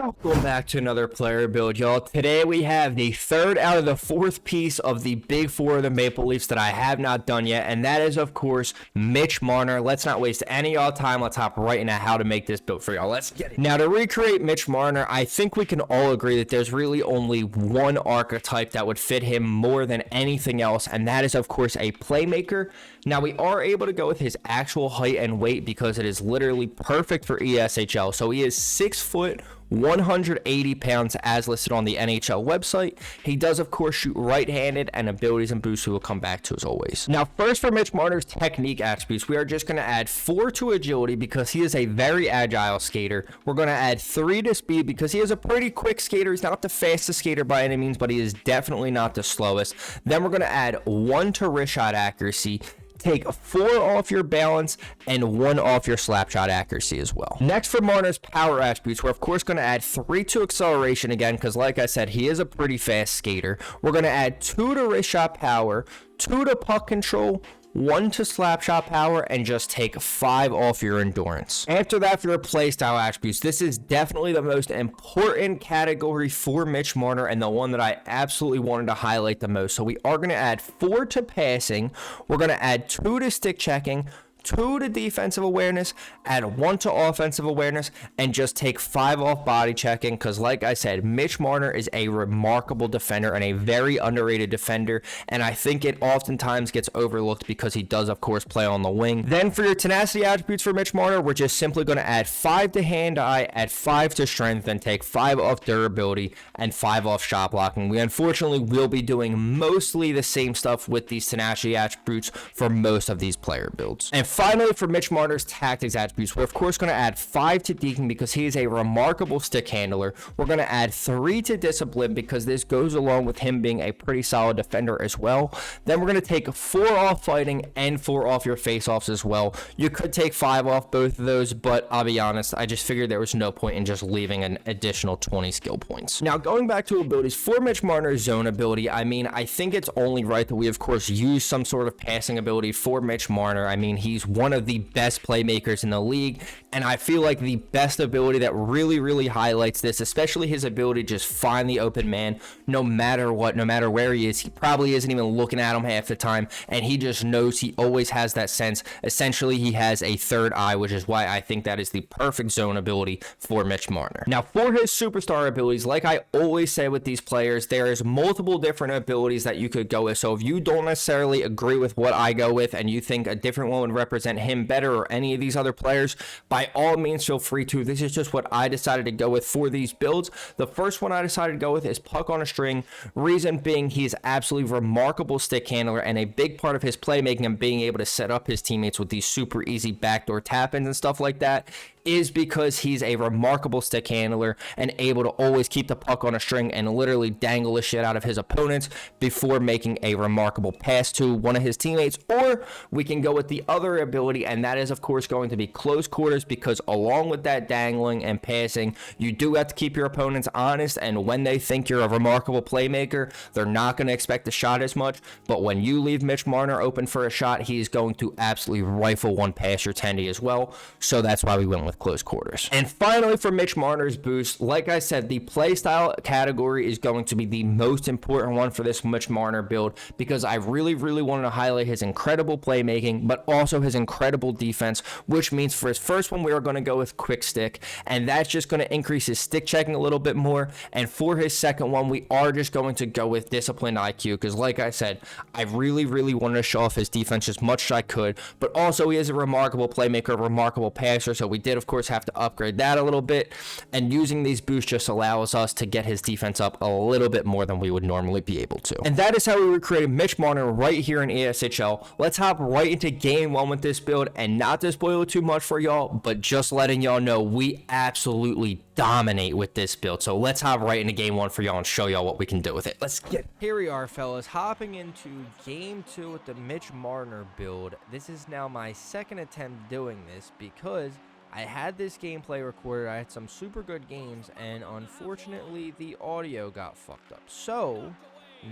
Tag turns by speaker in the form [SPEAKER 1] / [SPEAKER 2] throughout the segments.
[SPEAKER 1] Welcome back to another player build, y'all. Today we have the third out of the fourth piece of the big four of the Maple Leafs that I have not done yet, and that is, of course, Mitch Marner. Let's not waste any of y'all time. Let's hop right into how to make this build for y'all. Let's get it. Now, to recreate Mitch Marner, I think we can all agree that there's really only one archetype that would fit him more than anything else, and that is, of course, a playmaker. Now, we are able to go with his actual height and weight because it is literally perfect for ESHL. So he is 6 foot, 180 pounds as listed on the NHL website. He does, of course, shoot right-handed, and abilities and boosts we will come back to as always. Now, first for Mitch Marner's technique attributes, we are just going to add 4 to agility because he is a very agile skater. We're going to add 3 to speed because he is a pretty quick skater. He's not the fastest skater by any means, but he is definitely not the slowest. Then we're going to add 1 to wrist shot accuracy. Take 4 off your balance and 1 off your slap shot accuracy as well. Next for Marner's power attributes, we're of course going to add 3 to acceleration again because like I said, he is a pretty fast skater. We're going to add 2 to wrist shot power, 2 to puck control, 1 to slap shot power, and just take 5 off your endurance. After that, for your playstyle attributes, this is definitely the most important category for Mitch Marner and the one that I absolutely wanted to highlight the most. So we are going to add 4 to passing, we're going to add 2 to stick checking, 2 to defensive awareness, add 1 to offensive awareness, and just take 5 off body checking because like I said, Mitch Marner is a remarkable defender and a very underrated defender, and I think it oftentimes gets overlooked because he does of course play on the wing. Then for your tenacity attributes for Mitch Marner, we're just simply going to add 5 to hand-eye, add 5 to strength, and take 5 off durability and 5 off shot blocking. We unfortunately will be doing mostly the same stuff with these tenacity attributes for most of these player builds. And finally, for Mitch Marner's tactics attributes, we're of course going to add 5 to deking because he is a remarkable stick handler. We're going to add 3 to discipline because this goes along with him being a pretty solid defender as well. Then we're going to take 4 off fighting and 4 off your face-offs as well. You could take 5 off both of those, but I'll be honest, I just figured there was no point in just leaving an additional 20 skill points. Now, going back to abilities, for Mitch Marner's zone ability, I mean, I think it's only right that we of course use some sort of passing ability for Mitch Marner. I mean, he's one of the best playmakers in the league, and I feel like the best ability that really highlights this, especially his ability to just find the open man no matter what, no matter where he is. He probably isn't even looking at him half the time, and he just knows. He always has that sense. Essentially, he has a third eye, which is why I think that is the perfect zone ability for Mitch Marner. Now, for his superstar abilities, like I always say with these players, there is multiple different abilities that you could go with. So if you don't necessarily agree with what I go with and you think a different one would represent him better or any of these other players, by all means feel free to. This is just what I decided to go with for these builds. The first one I decided to go with is puck on a string. Reason being, he is absolutely remarkable stick handler, and a big part of his playmaking and being able to set up his teammates with these super easy backdoor tap-ins and stuff like that is because he's a remarkable stick handler and able to always keep the puck on a string and literally dangle the shit out of his opponents before making a remarkable pass to one of his teammates. Or we can go with the other ability, and that is of course going to be close quarters, because along with that dangling and passing, you do have to keep your opponents honest, and when they think you're a remarkable playmaker, they're not going to expect a shot as much. But when you leave Mitch Marner open for a shot, he's going to absolutely rifle one past your tendy as well. So that's why we went with close quarters. And finally, for Mitch Marner's boost, like I said, the playstyle category is going to be the most important one for this Mitch Marner build, because I really wanted to highlight his incredible playmaking, but also his incredible defense, which means for his first one, we are going to go with quick stick, and that's just going to increase his stick checking a little bit more. And for his second one, we are just going to go with disciplined IQ, because like I said, I really wanted to show off his defense as much as I could, but also he is a remarkable playmaker, a remarkable passer, so we did of course have to upgrade that a little bit, and using these boosts just allows us to get his defense up a little bit more than we would normally be able to. And that is how we recreated Mitch Marner right here in ESHL. Let's hop right into game 1 with this build, and not to spoil it too much for y'all, but just letting y'all know we absolutely dominate with this build. So let's hop right into game 1 for y'all and show y'all what we can do with it. Let's get it. Here we are, fellas, hopping into game 2 with the Mitch Marner build. This is now my second attempt doing this because I had this gameplay recorded. I had some super good games, and unfortunately the audio got fucked up. So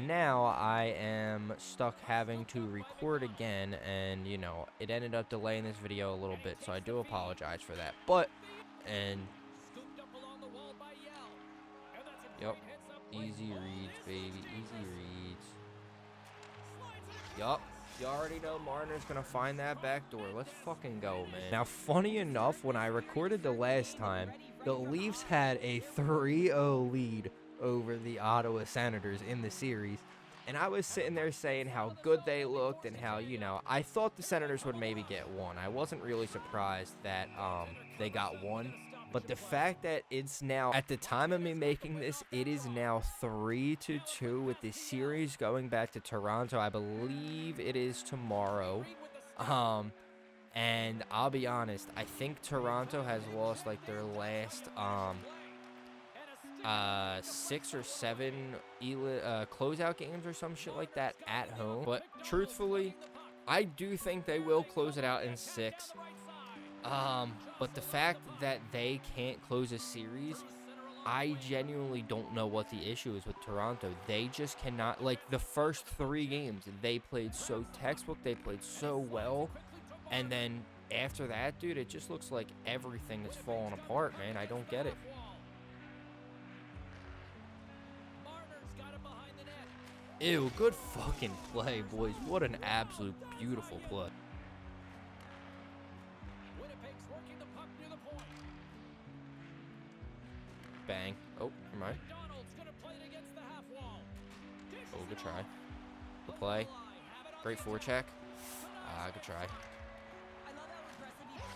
[SPEAKER 1] now I am stuck having to record again, and you know, it ended up delaying this video a little bit, so I do apologize for that. But, and Yup. Easy reads, baby. Easy reads. Yup. You already know Marner's going to find that back door. Let's fucking go, man. Now, funny enough, when I recorded the last time, the Leafs had a 3-0 lead over the Ottawa Senators in the series. And I was sitting there saying how good they looked and how, you know, I thought the Senators would maybe get one. I wasn't really surprised that they got one. But the fact that it's now, at the time of me making this, it is now 3-2 with the series going back to Toronto. I believe it is tomorrow. And I'll be honest, I think Toronto has lost like their last 6 or 7 closeout games or some shit like that at home. But truthfully, I do think they will close it out in 6. But the fact that they can't close a series, I genuinely don't know what the issue is with Toronto. They just cannot, like, the first 3 games, they played so textbook, they played so well, and then after that, dude, it just looks like everything is falling apart, man. I don't get it. Ew, good fucking play, boys. What an absolute beautiful play. Bang. Oh, never mind. Oh, good try. Good play. Great forecheck. Good try.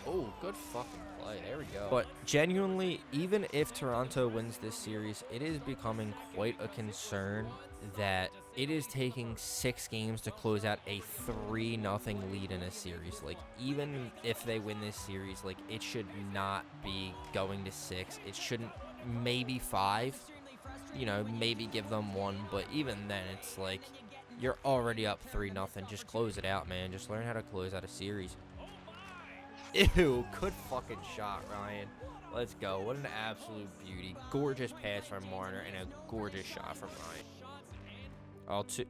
[SPEAKER 1] Oh, good fucking play. There we go. But genuinely, even if Toronto wins this series, it is becoming quite a concern that it is taking 6 games to close out a 3-0 lead in a series. Like, even if they win this series, like, it should not be going to 6. It shouldn't, maybe 5. You know, maybe give them 1. But even then, it's like, you're already up 3-0. Just close it out, man. Just learn how to close out a series. Ew, good fucking shot, Ryan. Let's go. What an absolute beauty. Gorgeous pass from Marner and a gorgeous shot from Ryan.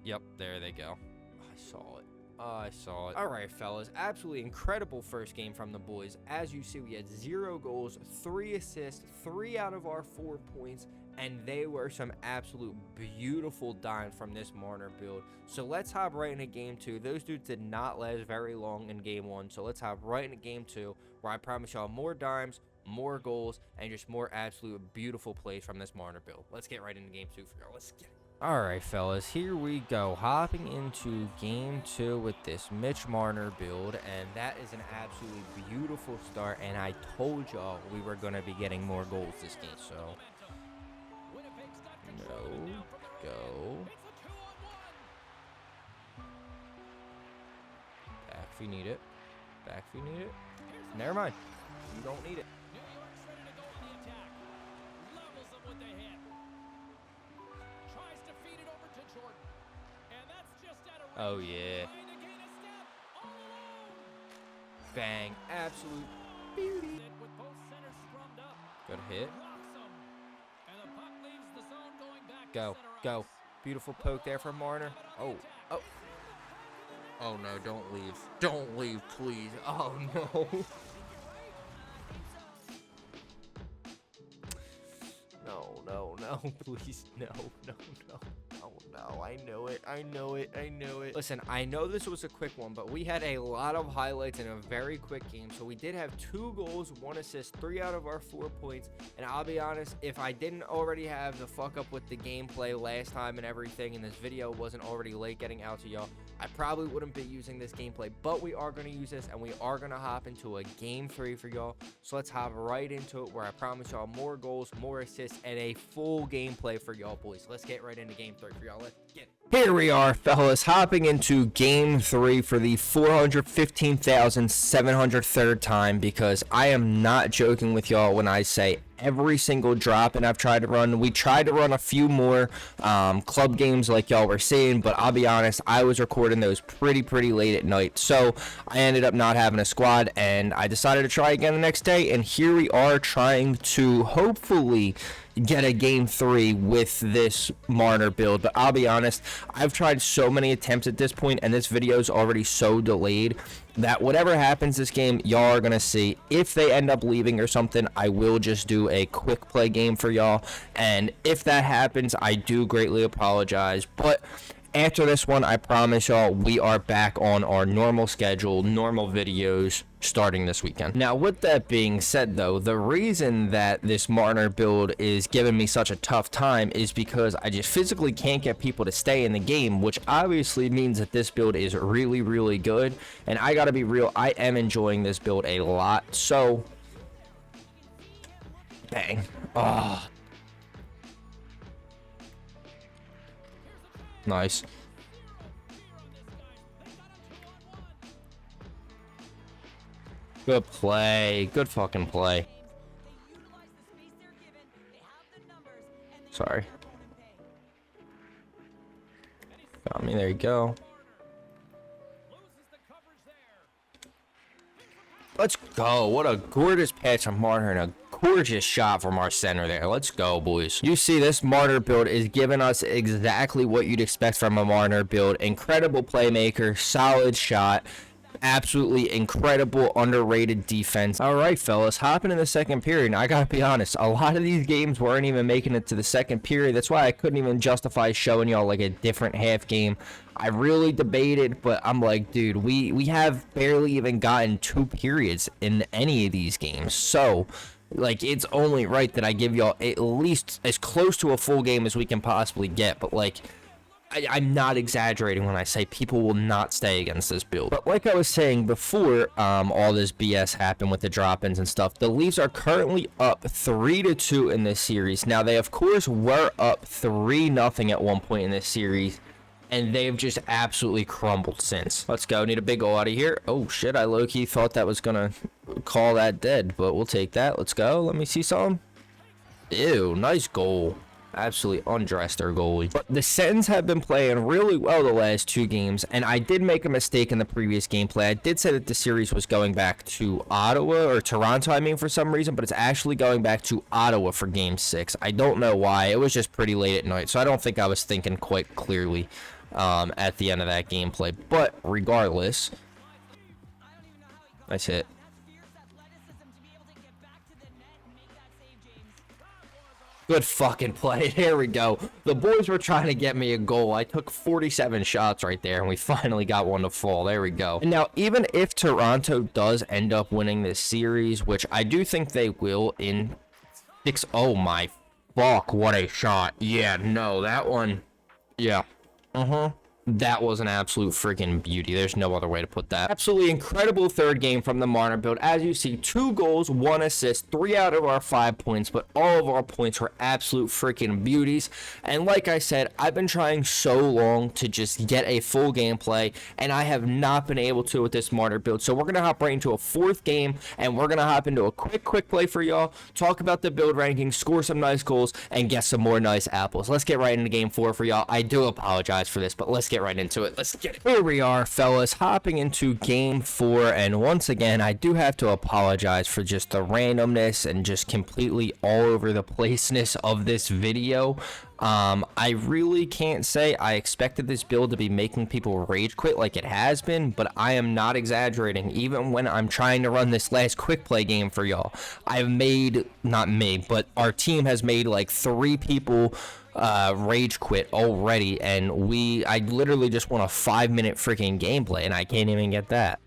[SPEAKER 1] Yep, there they go. I saw it. I saw it. All right, fellas. Absolutely incredible first game from the boys. As you see, we had 0 goals, 3 assists, 3 out of our 4 points, and they were some absolute beautiful dimes from this Marner build. So let's hop right into game 2. Those dudes did not last very long in game 1, so let's hop right into game 2, where I promise y'all more dimes, more goals, and just more absolute beautiful plays from this Marner build. Let's get right into game 2 for y'all. Let's get it. All right, fellas, here we go. Hopping into game 2 with this Mitch Marner build, and that is an absolutely beautiful start, and I told y'all we were going to be getting more goals this game, so no, go. Back if you need it. Back if you need it. Never mind. You don't need it. Oh, yeah. Bang. Absolute beauty. Good hit. Go. Go. Beautiful poke there from Marner. Oh. Oh. Oh, no. Don't leave. Don't leave, please. Oh, no. No, please, no. Oh, no, I know it. Listen, I know this was a quick one, but we had a lot of highlights in a very quick game. So we did have 2 goals, 1 assist, 3 out of our 4 points. And I'll be honest, if I didn't already have the fuck up with the gameplay last time and everything, and this video wasn't already late getting out to y'all, I probably wouldn't be using this gameplay. But we are going to use this, and we are going to hop into a game 3 for y'all. So let's hop right into it, where I promise y'all more goals, more assists, and a full gameplay for y'all boys. Let's get right into game 3 for y'all. Let's get it. Here we are, fellas, hopping into game 3 for the 415,703rd time, because I am not joking with y'all when I say every single drop and I've tried to run. We tried to run a few more club games like y'all were saying, but I'll be honest, I was recording those pretty late at night, so I ended up not having a squad, and I decided to try again the next day, and here we are trying to hopefully get a game 3 with this Marner build. But I'll be honest, I've tried so many attempts at this point, and this video is already so delayed that whatever happens this game, y'all are gonna see. If they end up leaving or something, I will just do a quick play game for y'all, and if that happens, I do greatly apologize. But after this one, I promise y'all, we are back on our normal schedule, normal videos starting this weekend. Now, with that being said, though, the reason that this Marner build is giving me such a tough time is because I just physically can't get people to stay in the game, which obviously means that this build is really, really good. And I gotta be real, I am enjoying this build a lot. So, bang. Oh. Nice. Good play. Good fucking play. Sorry. Got me. There you go. Let's go. What a gorgeous pass from Marner and a gorgeous shot from our center there. Let's go, boys. You see, this Marner build is giving us exactly what you'd expect from a Marner build. Incredible playmaker, solid shot, absolutely incredible underrated defense. All right, fellas, hopping in the second period. Now, I gotta be honest, a lot of these games weren't even making it to the second period. That's why I couldn't even justify showing y'all like a different half game. I really debated, but I'm like, dude, we have barely even gotten 2 periods in any of these games. So, like, it's only right that I give y'all at least as close to a full game as we can possibly get. But, like, I'm not exaggerating when I say people will not stay against this build. But like I was saying before, all this BS happened with the drop-ins and stuff, the Leafs are currently up 3-2 in this series. Now, they, of course, were up 3-0 at one point in this series, and they've just absolutely crumbled since. Let's go. Need a big goal out of here. Oh, shit. I low-key thought that was going to call that dead, but we'll take that. Let's go. Let me see some. Ew, nice goal. Absolutely undressed their goalie. But the Sens have been playing really well the last 2 games, and I did make a mistake in the previous gameplay. I did say that the series was going back to Ottawa, or Toronto, I mean, for some reason, but it's actually going back to Ottawa for Game 6. I don't know why. It was just pretty late at night, so I don't think I was thinking quite clearly at the end of that gameplay. But regardless, nice hit. Good fucking play. There we go. The boys were trying to get me a goal. I took 47 shots right there, and we finally got one to fall. There we go. And now, even if Toronto does end up winning this series, which I do think they will in 6... Oh, my fuck. What a shot. Yeah, no, that one... Yeah. That was an absolute freaking beauty. There's no other way to put that. Absolutely incredible third game from the Marner build. As you see, 2 goals, 1 assist, 3 out of our 5 points, but all of our points were absolute freaking beauties. And like I said, I've been trying so long to just get a full gameplay, and I have not been able to with this Marner build. So we're going to hop right into a 4th game, and we're going to hop into a quick play for y'all, talk about the build rankings, score some nice goals, and get some more nice apples. Let's get right into game 4 for y'all. I do apologize for this, but let's get right into it. Let's get it. Here we are, fellas, hopping into game 4, and once again, I do have to apologize for just the randomness and just completely all over the placeness of this video. I really can't say I expected this build to be making people rage quit like it has been, but I am not exaggerating. Even when I'm trying to run this last quick play game for y'all, I've made, not me, but our team has made like 3 people rage quit already, and I literally just want a 5-minute freaking gameplay, and I can't even get that.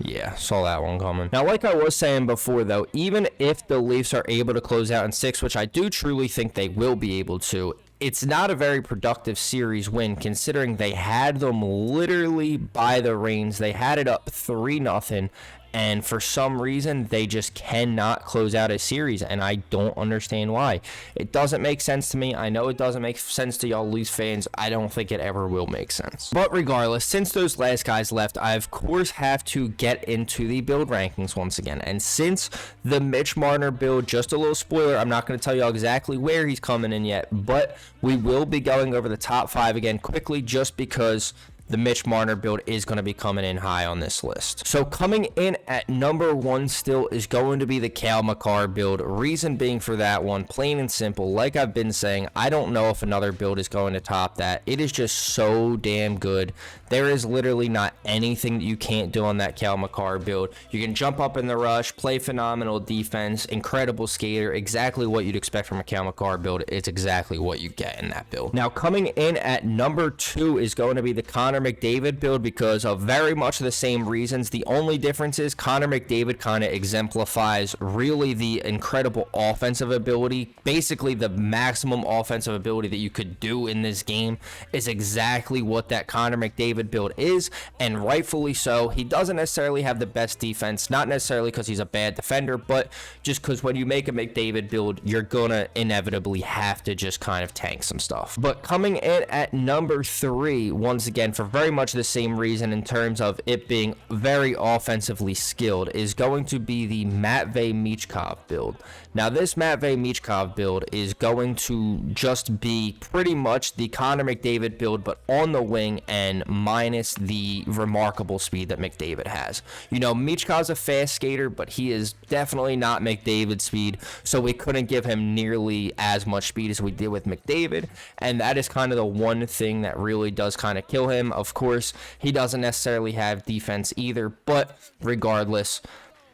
[SPEAKER 1] Yeah, saw that one coming. Now, like I was saying before, though, even if the Leafs are able to close out in 6, which I do truly think they will be able to, it's not a very productive series win, considering they had them literally by the reins. They had it up 3-0, and for some reason, they just cannot close out a series, and I don't understand why. It doesn't make sense to me. I know it doesn't make sense to y'all Leafs fans. I don't think it ever will make sense. But regardless, since those last guys left, I, of course, have to get into the build rankings once again. And since the Mitch Marner build, just a little spoiler, I'm not going to tell y'all exactly where he's coming in yet, but we will be going over the top 5 again quickly, just because the Mitch Marner build is going to be coming in high on this list. So coming in at number 1 still is going to be the Chel build. Reason being for that one, plain and simple, like I've been saying, I don't know if another build is going to top that. It is just so damn good. There is literally not anything that you can't do on that Chel build. You can jump up in the rush, play phenomenal defense, incredible skater, exactly what you'd expect from a Chel build. It's exactly what you get in that build. Now coming in at number 2 is going to be the Connor McDavid build because of very much the same reasons. The only difference is Connor McDavid kind of exemplifies really the incredible offensive ability. Basically the maximum offensive ability that you could do in this game is exactly what that Connor McDavid build is, and rightfully so. He doesn't necessarily have the best defense, not necessarily because he's a bad defender, but just because when you make a McDavid build, you're gonna inevitably have to just kind of tank some stuff. But coming in at number 3, once again for very much the same reason in terms of it being very offensively skilled, is going to be the Matvei Michkov build. Now this Matvei Michkov build is going to just be pretty much the Connor McDavid build, but on the wing and minus the remarkable speed that McDavid has. You know, Michkov's a fast skater, but he is definitely not McDavid's speed, so we couldn't give him nearly as much speed as we did with McDavid, and that is kind of the one thing that really does kind of kill him. Of course, he doesn't necessarily have defense either, but regardless,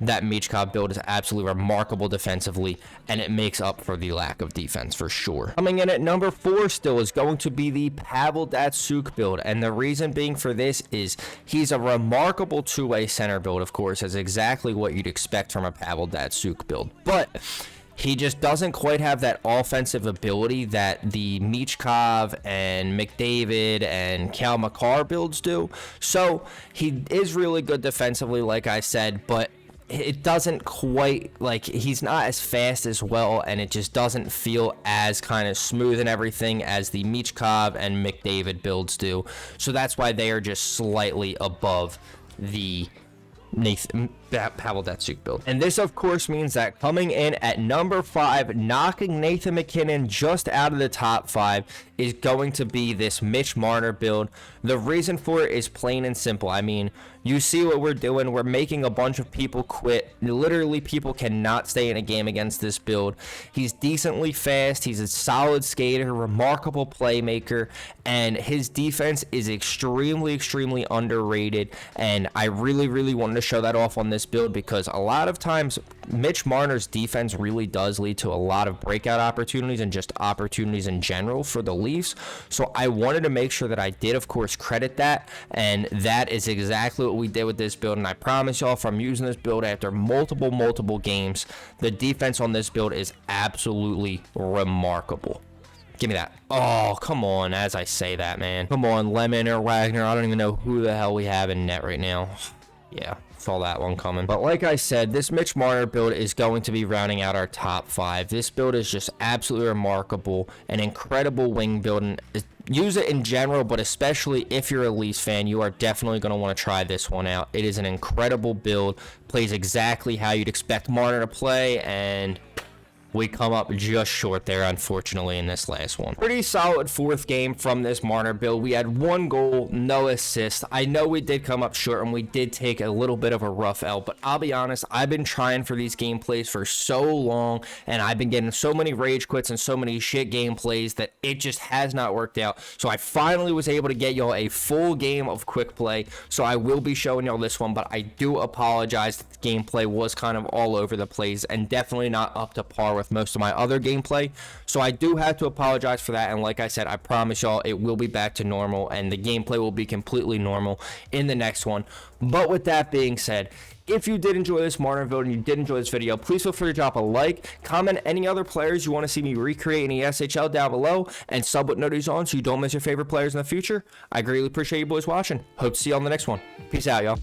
[SPEAKER 1] that Michkov build is absolutely remarkable defensively, and it makes up for the lack of defense for sure. Coming in at number 4 still is going to be the Pavel Datsyuk build, and the reason being for this is he's a remarkable two-way center build, of course, as exactly what you'd expect from a Pavel Datsyuk build, but he just doesn't quite have that offensive ability that the Michkov and McDavid and Cale Makar builds do. So he is really good defensively, like I said, but it doesn't quite, like, he's not as fast as well, and it just doesn't feel as kind of smooth and everything as the Michkov and McDavid builds do. So that's why they are just slightly above the Pavel Datsyuk build. And this of course means that coming in at number 5, knocking Nathan MacKinnon just out of the top 5, is going to be this Mitch Marner build. The reason for it is plain and simple. I mean, you see what we're doing. We're making a bunch of people quit. Literally, people cannot stay in a game against this build. He's decently fast. He's a solid skater, remarkable playmaker, and his defense is extremely, extremely underrated. And I really, really wanted to show that off on this build because a lot of times Mitch Marner's defense really does lead to a lot of breakout opportunities and just opportunities in general for the Leafs. So I wanted to make sure that I did, of course, credit that, and that is exactly what we did with this build. And I promise y'all, from using this build after multiple games, the defense on this build is absolutely remarkable. Give me that. Oh, come on, as I say that, man. Come on, Lemon or Wagner. I don't even know who the hell we have in net right now. Yeah, saw that one coming. But like I said, this Mitch Marner build is going to be rounding out our top 5. This build is just absolutely remarkable. An incredible wing build. And use it in general, but especially if you're a Leafs fan, you are definitely going to want to try this one out. It is an incredible build. Plays exactly how you'd expect Marner to play, and we come up just short there, unfortunately, in this last one. Pretty solid 4th game from this Marner build. We had 1 goal, no assist. I know we did come up short, and we did take a little bit of a rough L, but I'll be honest, I've been trying for these gameplays for so long, and I've been getting so many rage quits and so many shit gameplays that it just has not worked out. So I finally was able to get y'all a full game of quick play, so I will be showing y'all this one, but I do apologize that the gameplay was kind of all over the place and definitely not up to par with most of my other gameplay, so I do have to apologize for that. And like I said, I promise y'all it will be back to normal and the gameplay will be completely normal in the next one. But with that being said, if you did enjoy this Marner build and you did enjoy this video, please feel free to drop a like, comment any other players you want to see me recreate in the SHL down below, and sub with notifications on so you don't miss your favorite players in the future. I greatly appreciate you boys watching. Hope to see you on the next one. Peace out, y'all.